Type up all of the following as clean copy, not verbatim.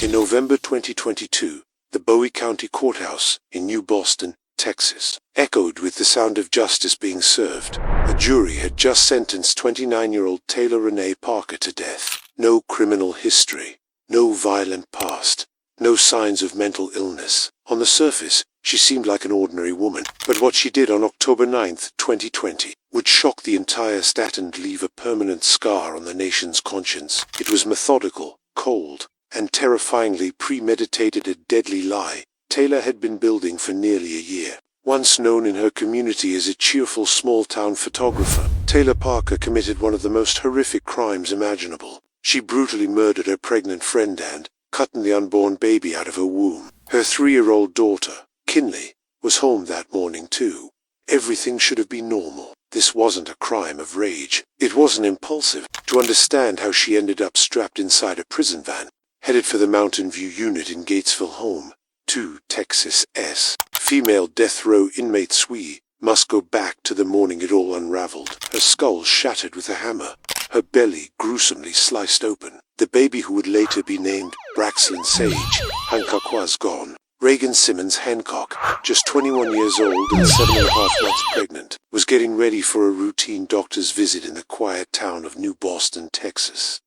In November 2022, the Bowie County Courthouse in New Boston, Texas, echoed with the sound of justice being served. A jury had just sentenced 29-year-old Taylor Rene Parker to death. No criminal history, no violent past, no signs of mental illness. On the surface, she seemed like an ordinary woman, but what she did on October 9, 2020, would shock the entire state and leave a permanent scar on the nation's conscience. It was methodical, cold, and terrifyingly premeditated, a deadly lie Taylor had been building for nearly a year. Once known in her community as a cheerful small-town photographer, Taylor Parker committed one of the most horrific crimes imaginable. She brutally murdered her pregnant friend and cut the unborn baby out of her womb. Her 3-year-old daughter, Kinley, was home that morning too. Everything should have been normal. This wasn't a crime of rage. It wasn't impulsive. To understand how she ended up strapped inside a prison van, headed for the Mountain View unit in Gatesville, home 2, Texas S. Female death row inmate Sui must go back to the morning it all unraveled. Her skull shattered with a hammer, her belly gruesomely sliced open. The baby, who would later be named Braxton Sage Hancock, was gone. Reagan Simmons-Hancock, just 21 years old and 7.5 months pregnant, was getting ready for a routine doctor's visit in the quiet town of New Boston, Texas.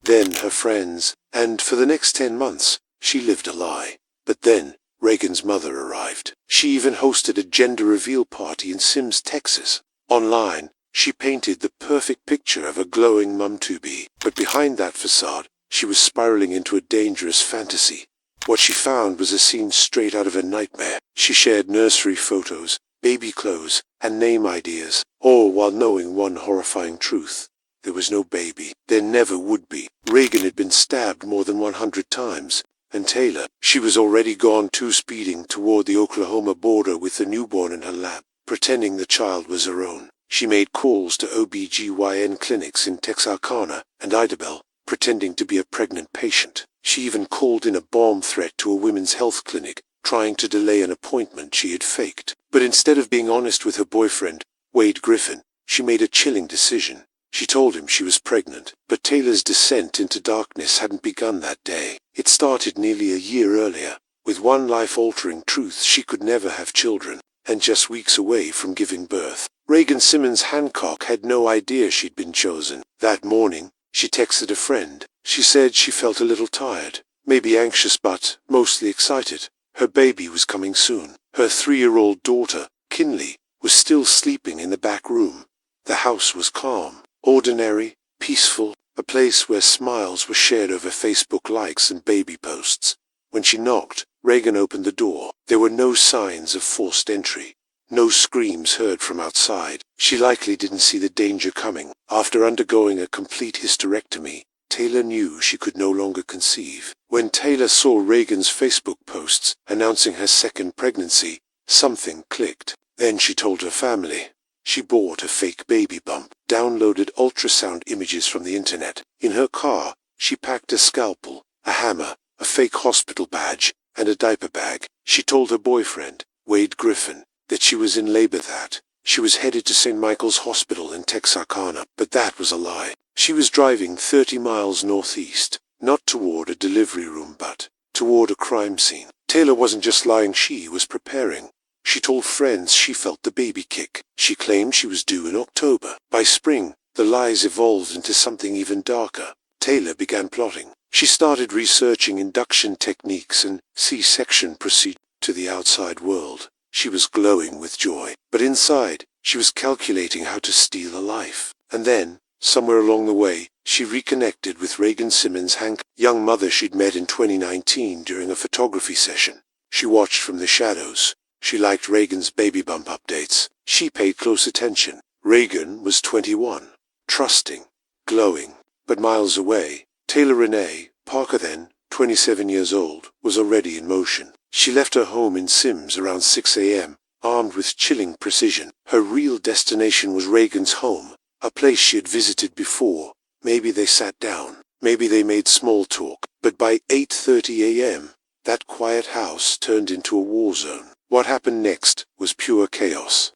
Then her friends, and for the next 10 months, she lived a lie. But then, Reagan's mother arrived. She even hosted a gender reveal party in Sims, Texas. Online, she painted the perfect picture of a glowing mum-to-be. But behind that facade, she was spiraling into a dangerous fantasy. What she found was a scene straight out of a nightmare. She shared nursery photos, baby clothes, and name ideas, all while knowing one horrifying truth. There was no baby. There never would be. Reagan had been stabbed more than 100 times. And Taylor, she was already gone too, speeding toward the Oklahoma border with the newborn in her lap, pretending the child was her own. She made calls to OB-GYN clinics in Texarkana and Idabel, pretending to be a pregnant patient. She even called in a bomb threat to a women's health clinic, trying to delay an appointment she had faked. But instead of being honest with her boyfriend, Wade Griffin, she made a chilling decision. She told him she was pregnant, but Taylor's descent into darkness hadn't begun that day. It started nearly a year earlier, with one life-altering truth: she could never have children, and just weeks away from giving birth. Reagan Simmons-Hancock had no idea she'd been chosen. That morning, she texted a friend. She said she felt a little tired, maybe anxious, but mostly excited. Her baby was coming soon. Her 3-year-old daughter, Kinley, was still sleeping in the back room. The house was calm. Ordinary, peaceful, a place where smiles were shared over Facebook likes and baby posts. When she knocked, Reagan opened the door. There were no signs of forced entry. No screams heard from outside. She likely didn't see the danger coming. After undergoing a complete hysterectomy, Taylor knew she could no longer conceive. When Taylor saw Reagan's Facebook posts announcing her second pregnancy, something clicked. Then she told her family. She bought a fake baby bump, downloaded ultrasound images from the internet. In her car, she packed a scalpel, a hammer, a fake hospital badge, and a diaper bag. She told her boyfriend, Wade Griffin, that she was in labor, that she was headed to St. Michael's Hospital in Texarkana. But that was a lie. She was driving 30 miles northeast, not toward a delivery room, but toward a crime scene. Taylor wasn't just lying, she was preparing. She told friends she felt the baby kick. She claimed she was due in October. By spring, the lies evolved into something even darker. Taylor began plotting. She started researching induction techniques and C-section procedures to the outside world. She was glowing with joy, but inside, she was calculating how to steal a life. And then, somewhere along the way, she reconnected with Reagan Simmons-Hancock, young mother she'd met in 2019 during a photography session. She watched from the shadows. She liked Reagan's baby bump updates. She paid close attention. Reagan was 21, trusting, glowing. But miles away, Taylor Rene Parker, then 27 years old, was already in motion. She left her home in Sims around 6 a.m., armed with chilling precision. Her real destination was Reagan's home, a place she had visited before. Maybe they sat down. Maybe they made small talk. But by 8:30 a.m., that quiet house turned into a war zone. What happened next was pure chaos.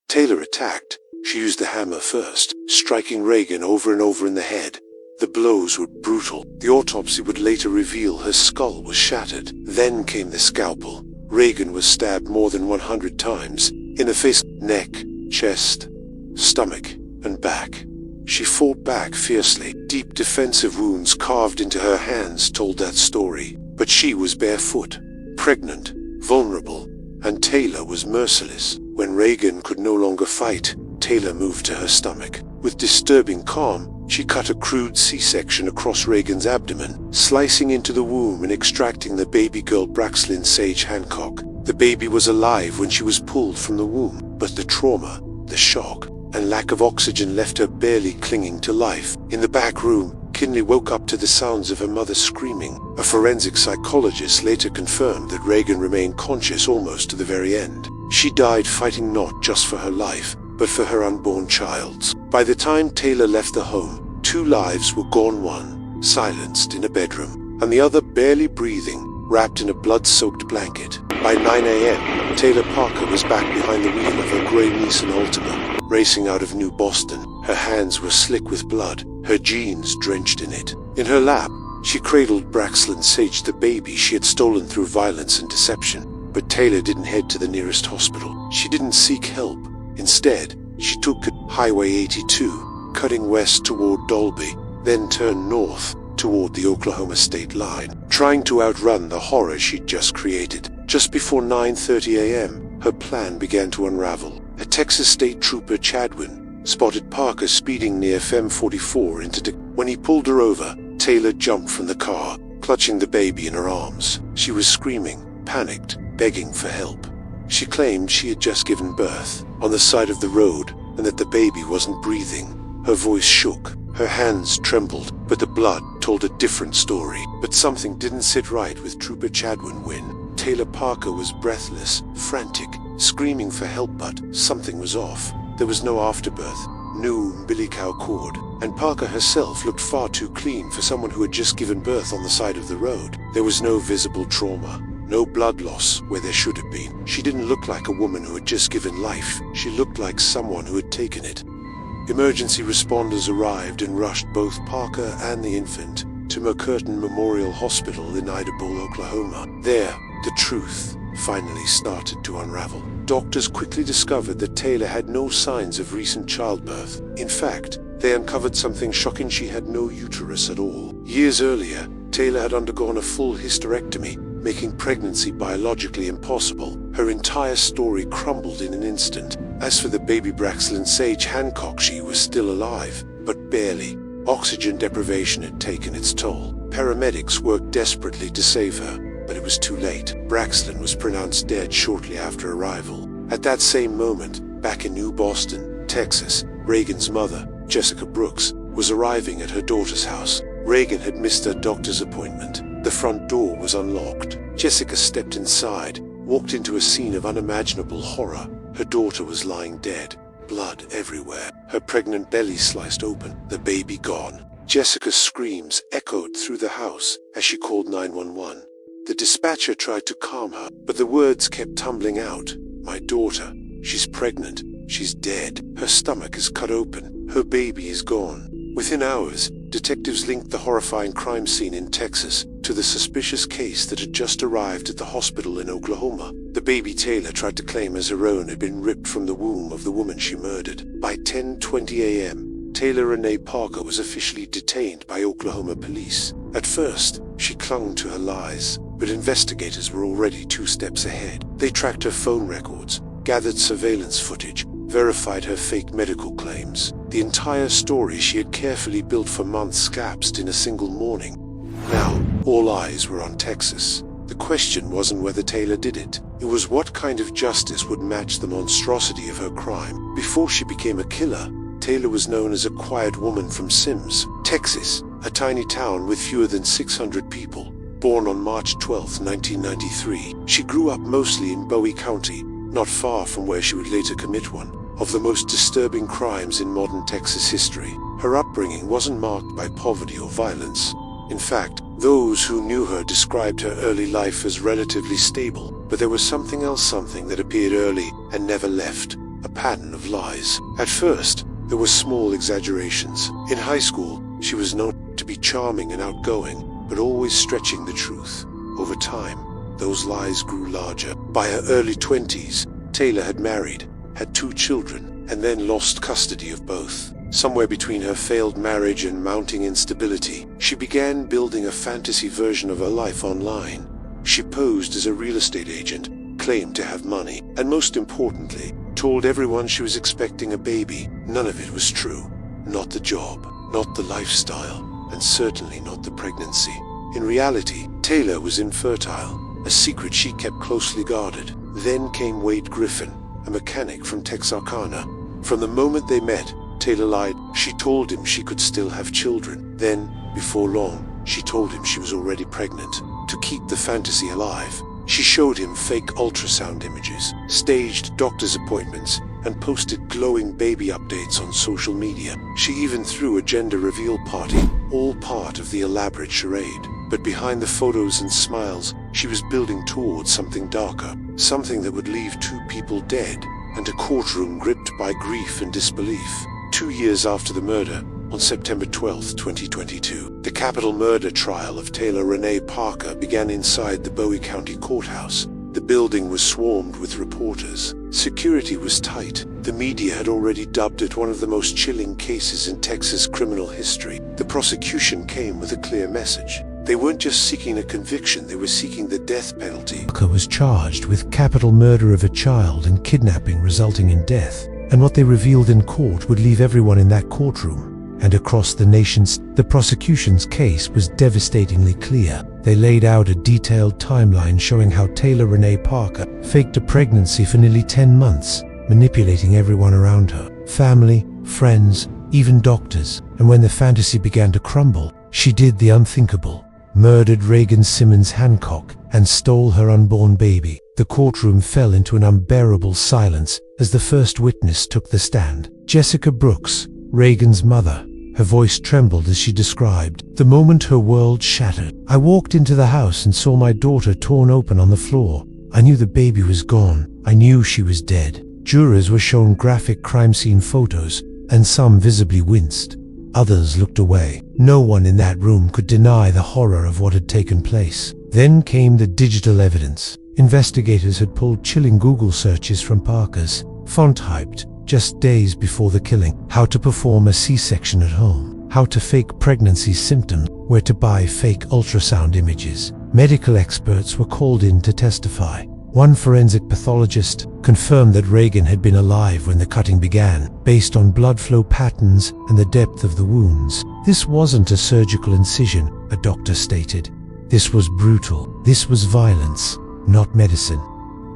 Taylor attacked. She used the hammer first, striking Reagan over and over in the head. The blows were brutal. The autopsy would later reveal her skull was shattered. Then came the scalpel. Reagan was stabbed more than 100 times, in the face, neck, chest, stomach, and back. She fought back fiercely. Deep defensive wounds carved into her hands told that story. But she was barefoot, pregnant, vulnerable, and Taylor was merciless. When Reagan could no longer fight, Taylor moved to her stomach. With disturbing calm, she cut a crude C-section across Reagan's abdomen, slicing into the womb and extracting the baby girl Reagan Simmons-Hancock. The baby was alive when she was pulled from the womb, but the trauma, the shock, and lack of oxygen left her barely clinging to life. In the back room, Kinley woke up to the sounds of her mother screaming. A forensic psychologist later confirmed that Reagan remained conscious almost to the very end. She died fighting not just for her life, but for her unborn child's. By the time Taylor left the home, 2 lives were gone, one silenced in a bedroom, and the other barely breathing, wrapped in a blood-soaked blanket. By 9 a.m., Taylor Parker was back behind the wheel of her gray Nissan Altima, racing out of New Boston. Her hands were slick with blood, her jeans drenched in it. In her lap, she cradled Braxton Sage, the baby she had stolen through violence and deception. But Taylor didn't head to the nearest hospital. She didn't seek help. Instead, she took Highway 82, cutting west toward Dolby, then turned north toward the Oklahoma state line, trying to outrun the horror she'd just created. Just before 9:30 a.m., her plan began to unravel. A Texas State Trooper, Chadwin, spotted Parker speeding near FM 44 When he pulled her over, Taylor jumped from the car, clutching the baby in her arms. She was screaming, panicked, begging for help. She claimed she had just given birth on the side of the road and that the baby wasn't breathing. Her voice shook, her hands trembled, but the blood told a different story. But something didn't sit right with Trooper Chadwin when Taylor Parker was breathless, frantic, screaming for help, but something was off. There was no afterbirth, no umbilical cord, and Parker herself looked far too clean for someone who had just given birth on the side of the road. There was no visible trauma, no blood loss where there should have been. She didn't look like a woman who had just given life. She looked like someone who had taken it. Emergency responders arrived and rushed both Parker and the infant to McCurtain Memorial Hospital in Idabel, Oklahoma. There, the truth finally started to unravel. Doctors quickly discovered that Taylor had no signs of recent childbirth. In fact, they uncovered something shocking: she had no uterus at all. Years earlier, Taylor had undergone a full hysterectomy, making pregnancy biologically impossible. Her entire story crumbled in an instant. As for the baby Reagan Simmons-Hancock, she was still alive, but barely. Oxygen deprivation had taken its toll. Paramedics worked desperately to save her, but it was too late. Braxton was pronounced dead shortly after arrival. At that same moment, back in New Boston, Texas, Reagan's mother, Jessica Brooks, was arriving at her daughter's house. Reagan had missed her doctor's appointment. The front door was unlocked. Jessica stepped inside, walked into a scene of unimaginable horror. Her daughter was lying dead, blood everywhere, her pregnant belly sliced open, the baby gone. Jessica's screams echoed through the house as she called 911. The dispatcher tried to calm her, but the words kept tumbling out. My daughter, she's pregnant, she's dead, her stomach is cut open, her baby is gone. Within hours, detectives linked the horrifying crime scene in Texas to the suspicious case that had just arrived at the hospital in Oklahoma. The baby Taylor tried to claim as her own had been ripped from the womb of the woman she murdered. By 10:20 a.m., Taylor Rene Parker was officially detained by Oklahoma police. At first, she clung to her lies, but investigators were already 2 steps ahead. They tracked her phone records, gathered surveillance footage, verified her fake medical claims. The entire story she had carefully built for months collapsed in a single morning. Now, all eyes were on Texas. The question wasn't whether Taylor did it. It was what kind of justice would match the monstrosity of her crime. Before she became a killer, Taylor was known as a quiet woman from Sims, Texas, a tiny town with fewer than 600 people. Born on March 12, 1993, she grew up mostly in Bowie County, not far from where she would later commit one of the most disturbing crimes in modern Texas history. Her upbringing wasn't marked by poverty or violence. In fact, those who knew her described her early life as relatively stable, but there was something that appeared early and never left, a pattern of lies. At first, there were small exaggerations. In high school, she was known to be charming and outgoing, but always stretching the truth. Over time, those lies grew larger. By her early 20s, Taylor had married, had 2 children, and then lost custody of both. Somewhere between her failed marriage and mounting instability, she began building a fantasy version of her life online. She posed as a real estate agent, claimed to have money, and most importantly, told everyone she was expecting a baby. None of it was true. Not the job, not the lifestyle, and certainly not the pregnancy. In reality, Taylor was infertile, a secret she kept closely guarded. Then came Wade Griffin, a mechanic from Texarkana. From the moment they met, Taylor lied. She told him she could still have children. Then, before long, she told him she was already pregnant. To keep the fantasy alive, she showed him fake ultrasound images, staged doctor's appointments, and posted glowing baby updates on social media. She even threw a gender reveal party, all part of the elaborate charade. But behind the photos and smiles, she was building towards something darker, something that would leave 2 people dead, and a courtroom gripped by grief and disbelief. 2 years after the murder, on September 12, 2022, the capital murder trial of Taylor Rene Parker began inside the Bowie County courthouse. The building was swarmed with reporters. Security was tight. The media had already dubbed it one of the most chilling cases in Texas criminal history. The prosecution came with a clear message. They weren't just seeking a conviction, they were seeking the death penalty. Parker was charged with capital murder of a child and kidnapping resulting in death. And what they revealed in court would leave everyone in that courtroom and across the nation. The prosecution's case was devastatingly clear. They laid out a detailed timeline showing how Taylor Rene Parker faked a pregnancy for nearly 10 months, manipulating everyone around her, family, friends, even doctors. And when the fantasy began to crumble, she did the unthinkable. Murdered Reagan Simmons-Hancock and stole her unborn baby. The courtroom fell into an unbearable silence as the first witness took the stand. Jessica Brooks, Reagan's mother. Her voice trembled as she described the moment her world shattered. "I walked into the house and saw my daughter torn open on the floor. I knew the baby was gone. I knew she was dead." Jurors were shown graphic crime scene photos, and some visibly winced. Others looked away. No one in that room could deny the horror of what had taken place. Then came the digital evidence. Investigators had pulled chilling Google searches from Parker's phone, typed just days before the killing: how to perform a C-section at home, how to fake pregnancy symptoms, where to buy fake ultrasound images. Medical experts were called in to testify. One forensic pathologist confirmed that Reagan had been alive when the cutting began, based on blood flow patterns and the depth of the wounds. "This wasn't a surgical incision," a doctor stated. "This was brutal. This was violence, not medicine."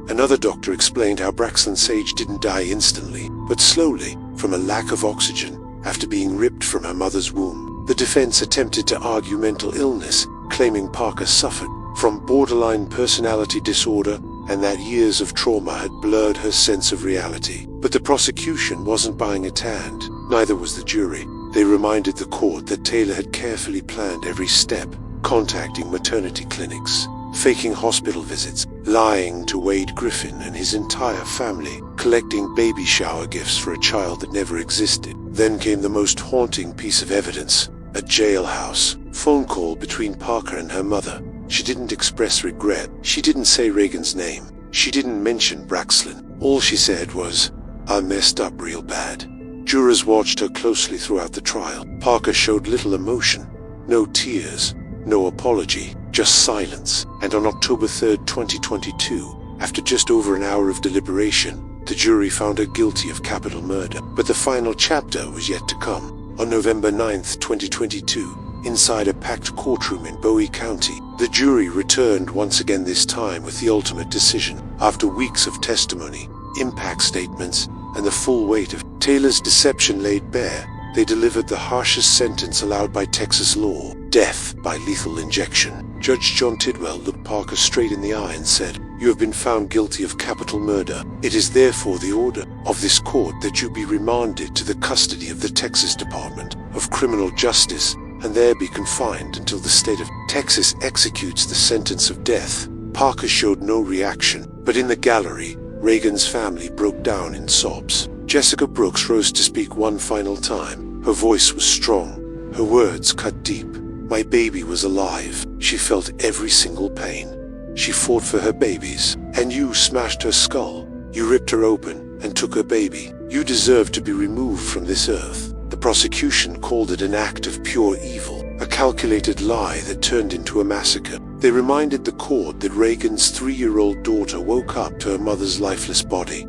Another doctor explained how Braxton Sage didn't die instantly, but slowly, from a lack of oxygen, after being ripped from her mother's womb. The defense attempted to argue mental illness, claiming Parker suffered from borderline personality disorder and that years of trauma had blurred her sense of reality. But the prosecution wasn't buying a hand, neither was the jury. They reminded the court that Taylor had carefully planned every step, contacting maternity clinics, faking hospital visits, lying to Wade Griffin and his entire family, collecting baby shower gifts for a child that never existed. Then came the most haunting piece of evidence: a jailhouse phone call between Parker and her mother. She didn't express regret. She didn't say Reagan's name. She didn't mention Braxton. All she said was, "I messed up real bad." Jurors watched her closely throughout the trial. Parker showed little emotion, no tears, no apology, just silence. And on October 3rd, 2022, after just over an hour of deliberation, the jury found her guilty of capital murder. But the final chapter was yet to come. On November 9th, 2022, inside a packed courtroom in Bowie County, the jury returned once again, this time with the ultimate decision. After weeks of testimony, impact statements, and the full weight of Taylor's deception laid bare, they delivered the harshest sentence allowed by Texas law: death by lethal injection. Judge John Tidwell looked Parker straight in the eye and said, "You have been found guilty of capital murder. It is therefore the order of this court that you be remanded to the custody of the Texas Department of Criminal Justice, and there be confined until the state of Texas executes the sentence of death." Parker showed no reaction, but in the gallery, Reagan's family broke down in sobs. Jessica Brooks rose to speak one final time. Her voice was strong, Her words cut deep. My baby was alive. She felt every single pain. She fought for her babies, and you smashed her skull. You ripped her open and took her baby. You deserve to be removed from this earth. The prosecution called it an act of pure evil, a calculated lie that turned into a massacre. They reminded the court that Reagan's 3-year-old daughter woke up to her mother's lifeless body.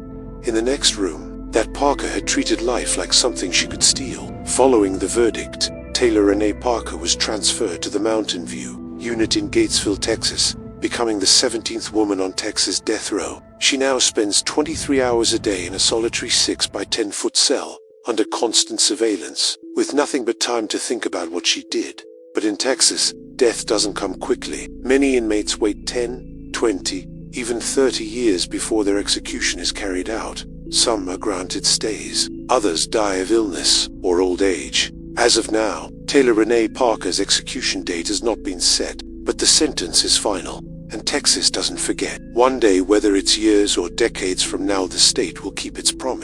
In the next room, that Parker had treated life like something she could steal. Following the verdict, Taylor Rene Parker was transferred to the Mountain View unit in Gatesville, Texas, becoming the 17th woman on Texas death row. She now spends 23 hours a day in a solitary 6 by 10-foot cell, under constant surveillance, with nothing but time to think about what she did. But in Texas, death doesn't come quickly. Many inmates wait 10, 20, even 30 years before their execution is carried out. Some are granted stays. Others die of illness or old age. As of now, Taylor Rene Parker's execution date has not been set, but the sentence is final. And Texas doesn't forget. One day, whether it's years or decades from now, the state will keep its promise.